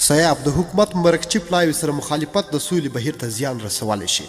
سیاف د حکومت مرکچی پلاوي سره مخالفت د سولې بهیر ته زیان رسولی شي.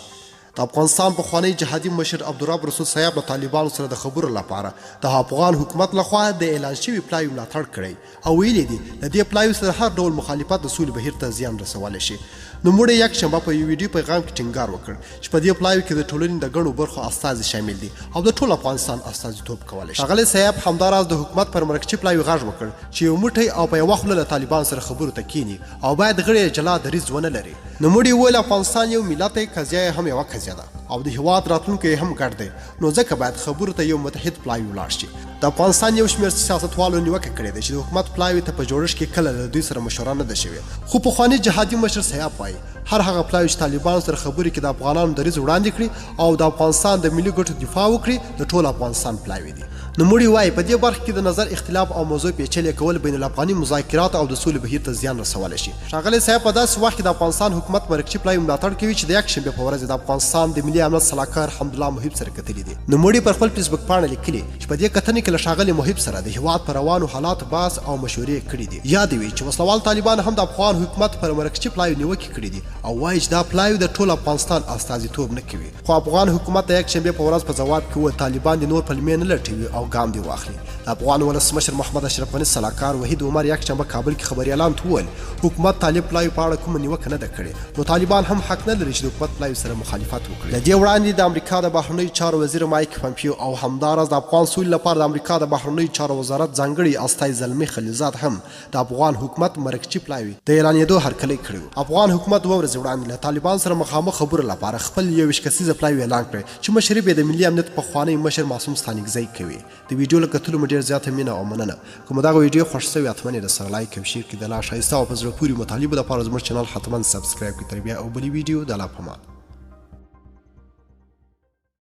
د افغانستان پخوانی جهادي مشر عبدالرب رسول صاحب د طالبانو سره د خبرو لپاره د افغان حکومت لخوا د اعلان شوي پلاوي ملاتړ کړی او ویلي دي د دې پلاوي سره هر ډول مخالفت د سولې بهیر ته زیان رسولی شي. نوموړي یکشنبه په یو ویډیو پیغام کې ټینګار وکړ چې په دې پلاوي کې د ټولنې د ګڼو برخو استازي شامل دي او د ټول افغانستان استازیتوب کولی شي. ښاغلی صاحب همداراز د حکومت پر مرکچي پلاوي غږ وکړ چې یو موټی او په یوه خوله له طالبان سره خبرو ته کینی او باید غړي جلا دریځ ونه لري. نوموړي وویل افغانستان یو ملت دی، قضیه یې هم یوه قضیه ده او د هیواد راتلونکی هم ګډ دی، نو ځکه باید خبرو ته یو متحد پلاوي ولاړ شي. د افغانستان یو شمېر سیاستوالو نیوکه کړې ده چې د حکومت پلاوي ته په جوړښت کې کله له دوی سره مشوره نه ده شوې، خو پخواني جهادي مشر صاحب وایي هر هغه پلاوي چې طالبانو سره خبرې کې د افغانانو دریځ وړاندې کړي او د افغانستان د ملي ګټو دفاع وکړي د ټول افغانستان پلاوي دي. نوموړي وایي په دې برخه کې د نظر اختلاف او موضوع پیچلې کول بین الافغاني مذاکرات او د سولې بهیر ته زیان رسولی شي. ښاغلی صاحب په داسې وخت کې د افغانستان حکومت مرکچي پلاوي ملاتړ کوي چې د یکشنبې په ورځ د افغانستان د ملي امنیت سلاکار حمدالله محب سره کتلي دي. نوموړي پر خپل فیسبوک پاڼه لیکلي چې په دې کتنې کې له ښاغلي محب سره د هیواد په روانو حالاتو بحث او مشورې کړي دي. یادوي چې وسلوال طالبان هم د افغان حکومت پر مرکچي پلاوي نیوکې کړي دي او وایي چې دا پلاوي د ټول افغانستان استازیتوب نه کوي، خو افغان حکومت د یکشنبې په ورځ په ځواب کې وویل طالبان د نور پلمې نه لټوي او ګام دې واخلي. د افغان ولسمشر محمد اشرف غني سلاکار وحید عمر یکشنبه کابل کې خبریالانو ته وویل حکومت طالب پلاوي په اړه کومه نیوکه نه ده کړې، نو طالبان هم حق نه لري چې د حکومت پلاوي سره مخالفت وکړي. له دې وړاندې د امریکا د بهرنیو چارو وزیر مایک پمپیو او همداراز د افغان سولې لپاره د امریکا د بهرنیو چارو وزارت ځانګړي استازی زلمي خلیلزاد هم د افغان حکومت مرکچي پلاوي د اعلانېدو هرکلی کړی. افغان حکومت دوه ورځې وړاندې له طالبان سره مخامخ خبرو لپاره خپل 21 کسیزه پلاوي اعلان کړی چې مشري به د ملي امنیت پخوانی مشر معصوم ستانکزی کوي. د ویډیو له کتلو مې ډېر زیاته مینه او مننه. کوم دغه ویډیو خوښ شوی حتما یې درسره لایک او شیر کړئ. د لا ښایسته او په زړه پورې مطالبو لپاره زموږ چینل حتما سبسکرایب کړئ. تر بیا او بلې ویډیو د الله په امان.